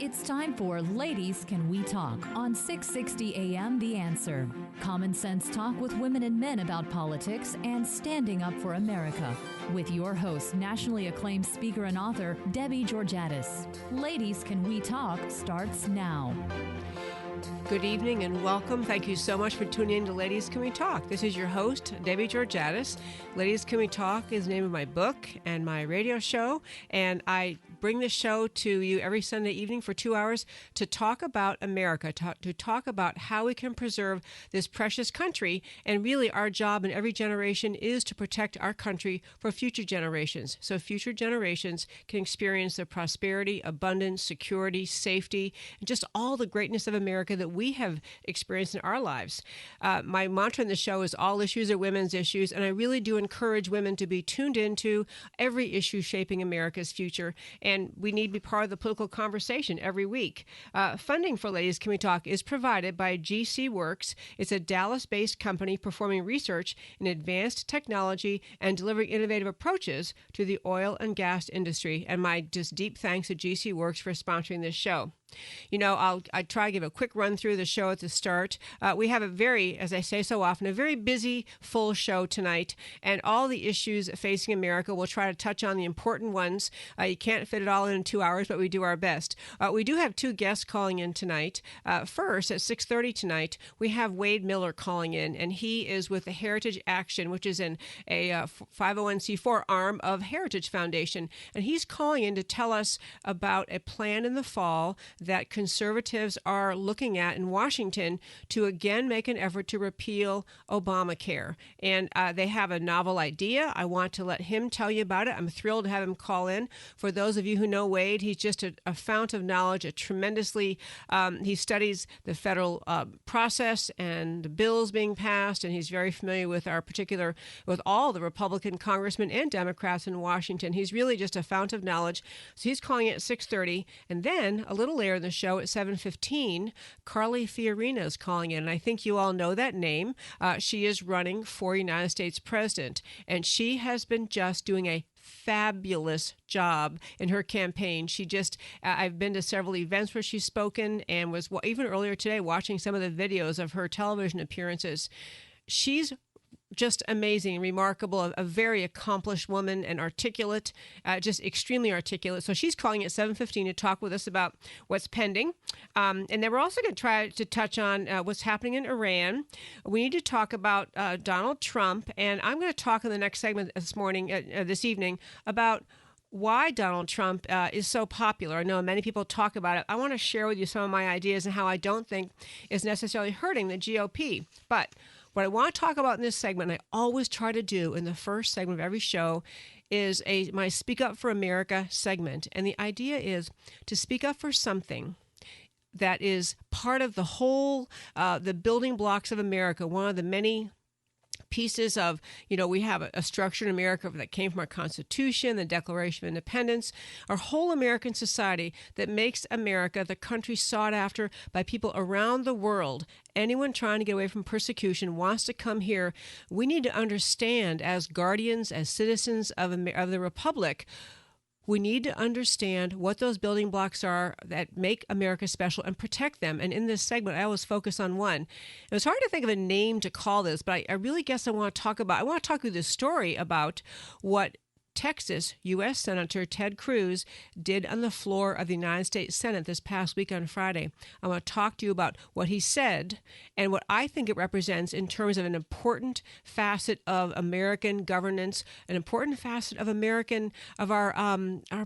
It's time for Ladies Can We Talk on 660 AM The Answer. Common sense talk with women and men about politics and standing up for America. With your host, nationally acclaimed speaker and author, Debbie Georgatos. Ladies Can We Talk starts now. Good evening and welcome. Thank you so much for tuning in to Ladies Can We Talk. This is your host, Debbie Georgatos. Ladies Can We Talk is the name of my book and my radio show, and I bring this show to you every Sunday evening for 2 hours to talk about America, to talk about how we can preserve this precious country, and really our job in every generation is to protect our country for future generations, so future generations can experience the prosperity, abundance, security, safety, and just all the greatness of America that we have experienced in our lives. My mantra in the show is all issues are women's issues, and I really do encourage women to be tuned into every issue shaping America's future, and we need to be part of the political conversation every week. Funding for Ladies Can We Talk is provided by GC Works. It's a Dallas-based company performing research in advanced technology and delivering innovative approaches to the oil and gas industry, and my just deep thanks to GC Works for sponsoring this show. You know, I try to give a quick run through the show at the start. We have a very, as I say so often, a very busy, full show tonight, and all the issues facing America. We'll try to touch on the important ones. You can't fit it all in 2 hours, but we do our best. We do have two guests calling in tonight. First, at 6:30 tonight, we have Wade Miller calling in, and he is with the Heritage Action, which is a 501c4 arm of Heritage Foundation, and he's calling in to tell us about a plan in the fall that conservatives are looking at in Washington to again make an effort to repeal Obamacare. And they have a novel idea. I want to let him tell you about it. I'm thrilled to have him call in. For those of you who know Wade, he's just a fount of knowledge, he studies the federal process and the bills being passed, and he's very familiar with with all the Republican congressmen and Democrats in Washington. He's really just a fount of knowledge. So he's calling it at 6:30, and then a little later in the show at 7:15, Carly Fiorina is calling in, and I think you all know that name. She is running for United States president, and she has been just doing a fabulous job in her campaign. I've been to several events where she's spoken, and was even earlier today watching some of the videos of her television appearances. She's just amazing, remarkable, a very accomplished woman and articulate, just extremely articulate. So she's calling at 7:15 to talk with us about what's pending. And then we're also going to try to touch on what's happening in Iran. We need to talk about Donald Trump. And I'm going to talk in the next segment this evening, about why Donald Trump is so popular. I know many people talk about it. I want to share with you some of my ideas and how I don't think is necessarily hurting the GOP. But what I want to talk about in this segment, and I always try to do in the first segment of every show, is my Speak Up for America segment. And the idea is to speak up for something that is part of the whole, the building blocks of America, one of the many pieces of, we have a structure in America that came from our Constitution, the Declaration of Independence, our whole American society that makes America the country sought after by people around the world. Anyone trying to get away from persecution wants to come here. We need to understand, as guardians, as citizens of the Republic, we need to understand what those building blocks are that make America special and protect them. And in this segment, I always focus on one. And it's hard to think of a name to call this, but I really guess I want to talk through this story about what Texas U.S. Senator Ted Cruz did on the floor of the United States Senate this past week on Friday. I want to talk to you about what he said and what I think it represents in terms of an important facet of American governance, an important facet of our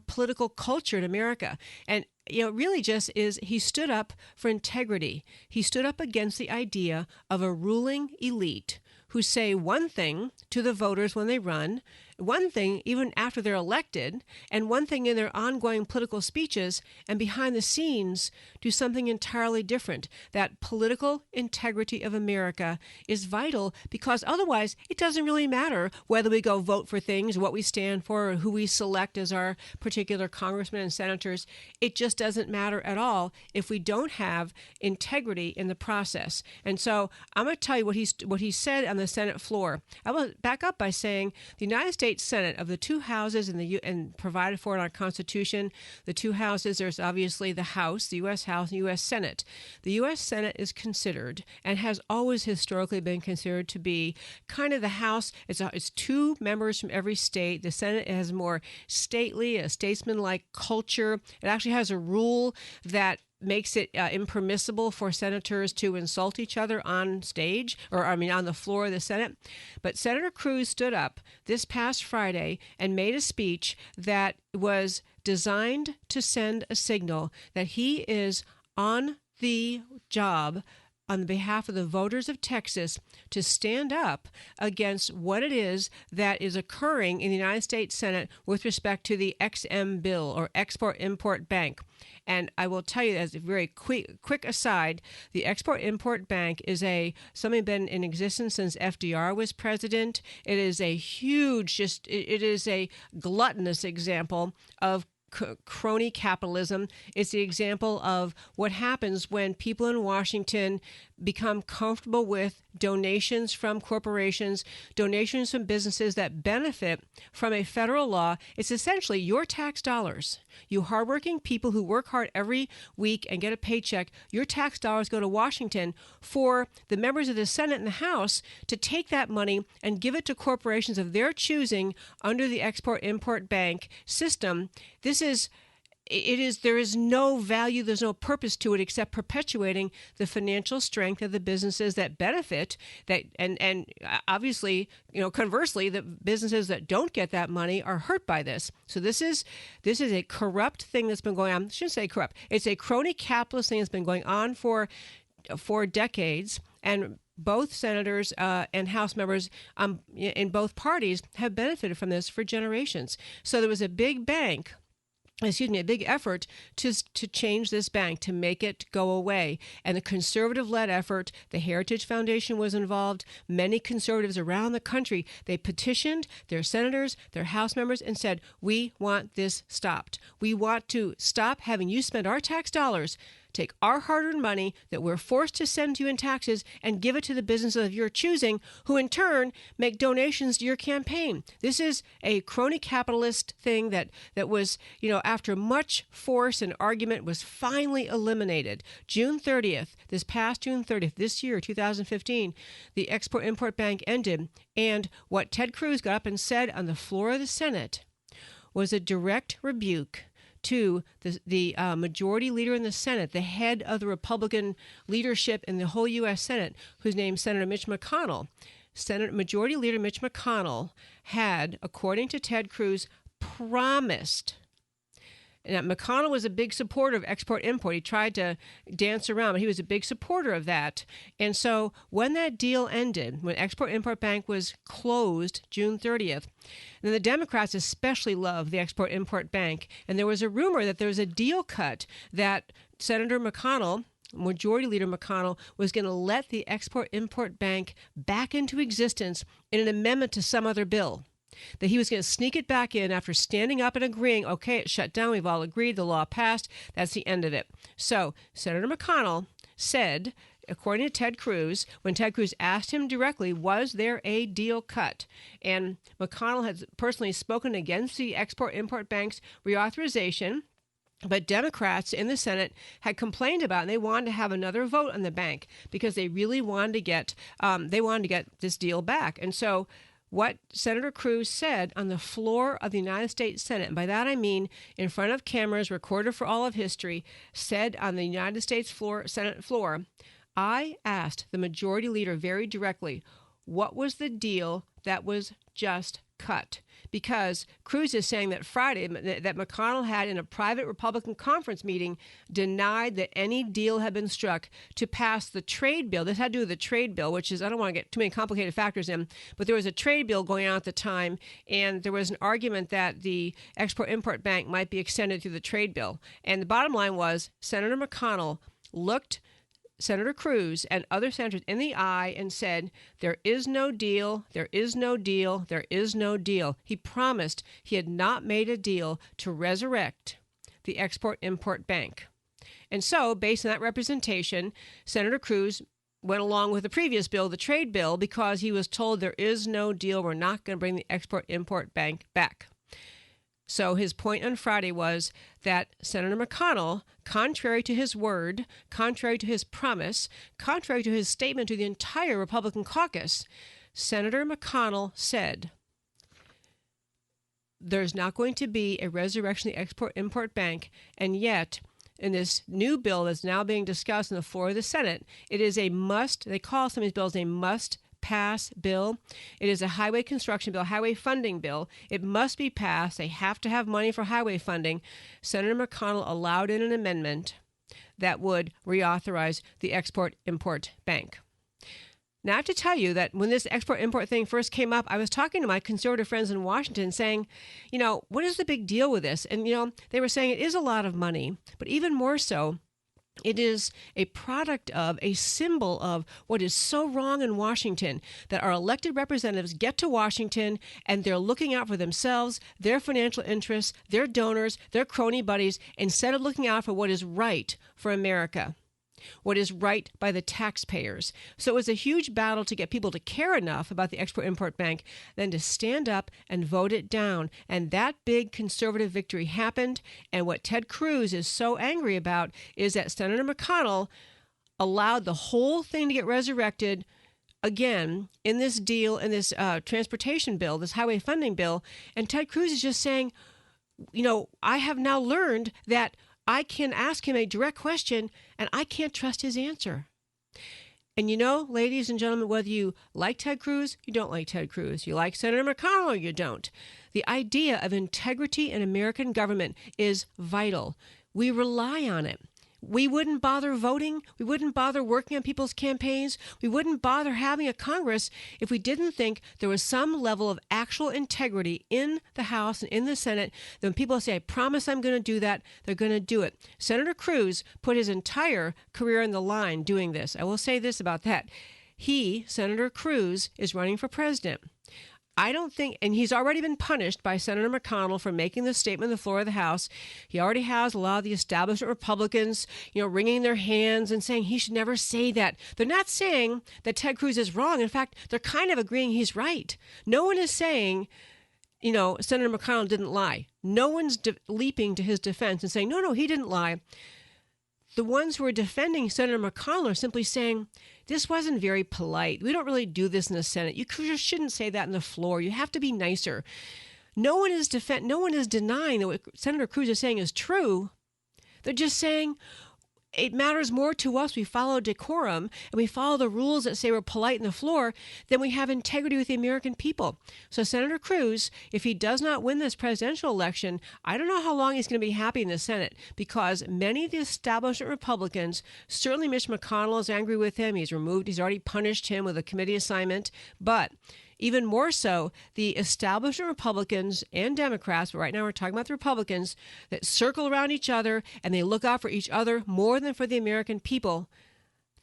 political culture in America. And it really just is, he stood up for integrity. He stood up against the idea of a ruling elite who say one thing to the voters when they run, one thing even after they're elected, and one thing in their ongoing political speeches, and behind the scenes do something entirely different. That political integrity of America is vital, because otherwise it doesn't really matter whether we go vote for things, what we stand for, or who we select as our particular congressmen and senators. It just doesn't matter at all if we don't have integrity in the process. And so I'm going to tell you what he said on the Senate floor. I will back up by saying the United States States Senate, of the two houses and provided for in our Constitution, the two houses, there's obviously the House, the U.S. House, and U.S. Senate. The U.S. Senate is considered, and has always historically been considered, to be kind of the House. It's two members from every state. The Senate has more stately, a statesman-like culture. It actually has a rule that makes it impermissible for senators to insult each other on stage, on the floor of the Senate. But Senator Cruz stood up this past Friday and made a speech that was designed to send a signal that he is on the job on behalf of the voters of Texas to stand up against what it is that is occurring in the United States Senate with respect to the XM bill, or Export-Import Bank. And I will tell you, as a very quick aside, the Export-Import Bank is something been in existence since FDR was president. It is a huge, it is a gluttonous example of crony capitalism. It's the example of what happens when people in Washington become comfortable with donations from corporations, donations from businesses that benefit from a federal law. It's essentially your tax dollars. You hardworking people who work hard every week and get a paycheck, your tax dollars go to Washington for the members of the Senate and the House to take that money and give it to corporations of their choosing under the Export-Import Bank system. There is no value, there's no purpose to it except perpetuating the financial strength of the businesses that benefit, and obviously, conversely, the businesses that don't get that money are hurt by this. So this is a corrupt thing that's been going on. I shouldn't say corrupt. It's a crony capitalist thing that's been going on for decades, and both senators and House members in both parties have benefited from this for generations. So there was a big effort to change this bank, to make it go away. And the conservative-led effort, the Heritage Foundation was involved. Many conservatives around the country, they petitioned their senators, their House members, and said, we want this stopped. We want to stop having you spend our tax dollars, take our hard-earned money that we're forced to send to you in taxes, and give it to the businesses of your choosing, who in turn make donations to your campaign. This is a crony capitalist thing that was, after much force and argument, was finally eliminated. This past June 30th, this year, 2015, the Export-Import Bank ended, and what Ted Cruz got up and said on the floor of the Senate was a direct rebuke to the majority leader in the Senate, the head of the Republican leadership in the whole U.S. Senate, whose name is Senator Mitch McConnell. Majority Leader Mitch McConnell had, according to Ted Cruz, promised. And McConnell was a big supporter of export-import. He tried to dance around, but he was a big supporter of that. And so when that deal ended, when Export-Import Bank was closed June 30th, and the Democrats especially loved the Export-Import Bank, and there was a rumor that there was a deal cut that Senator McConnell, Majority Leader McConnell, was going to let the Export-Import Bank back into existence in an amendment to some other bill. That he was going to sneak it back in after standing up and agreeing, okay, it's shut down, we've all agreed, the law passed, that's the end of it. So Senator McConnell said, according to Ted Cruz, when Ted Cruz asked him directly, was there a deal cut? And McConnell has personally spoken against the Export-Import Bank's reauthorization, but Democrats in the Senate had complained about it, and they wanted to have another vote on the bank because they really wanted to get this deal back. And so what Senator Cruz said on the floor of the United States Senate, and by that I mean in front of cameras, recorded for all of history, said on the United States Senate floor, I asked the majority leader very directly, what was the deal that was just cut? Because Cruz is saying that Friday, that McConnell had in a private Republican conference meeting denied that any deal had been struck to pass the trade bill. This had to do with the trade bill, which is, I don't want to get too many complicated factors in, but there was a trade bill going on at the time, and there was an argument that the Export-Import Bank might be extended through the trade bill. And the bottom line was Senator McConnell looked Senator Cruz and other senators in the eye and said, there is no deal, there is no deal, there is no deal. He promised he had not made a deal to resurrect the Export-Import Bank. And so, based on that representation, Senator Cruz went along with the previous bill, the trade bill, because he was told there is no deal. We're not going to bring the Export-Import Bank back. So his point on Friday was that Senator McConnell, contrary to his word, contrary to his promise, contrary to his statement to the entire Republican caucus, Senator McConnell said there's not going to be a resurrection of the Export-Import Bank, and yet in this new bill that's now being discussed on the floor of the Senate, it is a must. They call some of these bills a must-pass bill. It is a highway construction bill, highway funding bill. It must be passed. They have to have money for highway funding. Senator McConnell allowed in an amendment that would reauthorize the Export-Import Bank. Now, I have to tell you that when this export-import thing first came up, I was talking to my conservative friends in Washington saying, what is the big deal with this? And, they were saying it is a lot of money, but even more so, it is a product of, a symbol of what is so wrong in Washington, that our elected representatives get to Washington and they're looking out for themselves, their financial interests, their donors, their crony buddies, instead of looking out for what is right for America, what is right by the taxpayers. So it was a huge battle to get people to care enough about the Export-Import Bank than to stand up and vote it down. And that big conservative victory happened. And what Ted Cruz is so angry about is that Senator McConnell allowed the whole thing to get resurrected again in this deal, in this transportation bill, this highway funding bill. And Ted Cruz is just saying, I have now learned that I can ask him a direct question, and I can't trust his answer. And ladies and gentlemen, whether you like Ted Cruz, you don't like Ted Cruz, you like Senator McConnell or you don't, the idea of integrity in American government is vital. We rely on it. We wouldn't bother voting. We wouldn't bother working on people's campaigns. We wouldn't bother having a Congress if we didn't think there was some level of actual integrity in the House and in the Senate. Then when people say, I promise I'm going to do that, they're going to do it. Senator Cruz put his entire career on the line doing this. I will say this about that. Senator Cruz, is running for president. I don't think, and he's already been punished by Senator McConnell for making this statement on the floor of the House. He already has a lot of the establishment Republicans, wringing their hands and saying he should never say that. They're not saying that Ted Cruz is wrong. In fact, they're kind of agreeing he's right. No one is saying, Senator McConnell didn't lie. No one's leaping to his defense and saying, no, he didn't lie. The ones who are defending Senator McConnell are simply saying, this wasn't very polite. We don't really do this in the Senate. You just shouldn't say that on the floor. You have to be nicer. No one is denying that what Senator Cruz is saying is true. They're just saying it matters more to us. We follow decorum and we follow the rules that say we're polite on the floor than we have integrity with the American people. So Senator Cruz, if he does not win this presidential election, I don't know how long he's going to be happy in the Senate, because many of the establishment Republicans, certainly Mitch McConnell is angry with him. He's already punished him with a committee assignment. But even more so, the establishment Republicans and Democrats, but right now we're talking about the Republicans, that circle around each other and they look out for each other more than for the American people.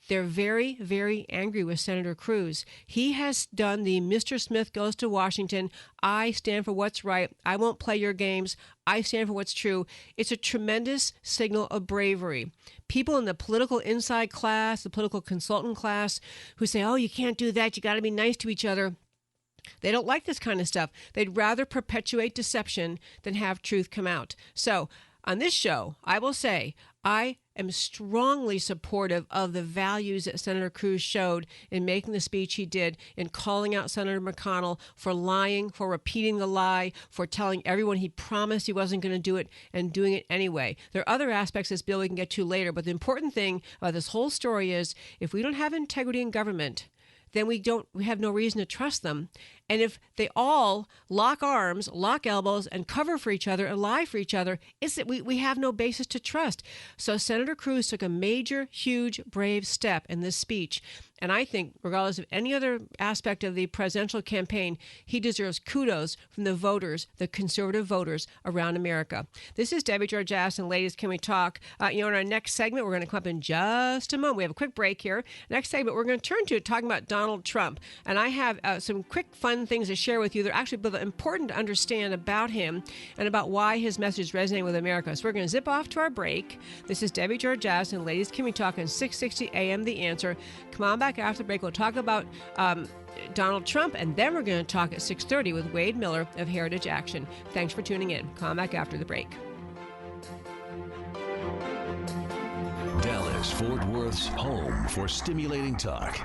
They're very, very angry with Senator Cruz. He has done the Mr. Smith goes to Washington. I stand for what's right. I won't play your games. I stand for what's true. It's a tremendous signal of bravery. People in the political inside class, the political consultant class, who say, you can't do that. You got to be nice to each other. They don't like this kind of stuff. They'd rather perpetuate deception than have truth come out. So on this show, I will say I am strongly supportive of the values that Senator Cruz showed in making the speech he did, in calling out Senator McConnell for lying, for repeating the lie, for telling everyone he promised he wasn't going to do it and doing it anyway. There are other aspects of this bill we can get to later, but the important thing about this whole story is if we don't have integrity in government, then we have no reason to trust them. And if they all lock arms, lock elbows, and cover for each other and lie for each other, it's that we have no basis to trust. So Senator Cruz took a major, huge, brave step in this speech. And I think, regardless of any other aspect of the presidential campaign, he deserves kudos from the voters, the conservative voters around America. This is Debbie Georgatos, and ladies, can we talk? In our next segment, we're going to come up in just a moment. We have a quick break here. Next segment, we're going to turn to talking about Donald Trump. And I have some quick, fun fun things to share with you. They're actually both important to understand about him and about why his message is resonating with America. So we're going to zip off to our break. This is Debbie Georgatos, and Ladies Can We Talk on 660 AM The Answer. Come on back after the break. We'll talk about Donald Trump, and then we're going to talk at 6:30 with Wade Miller of Heritage Action. Thanks for tuning in. Come on back after the break. Dallas, Fort Worth's home for stimulating talk.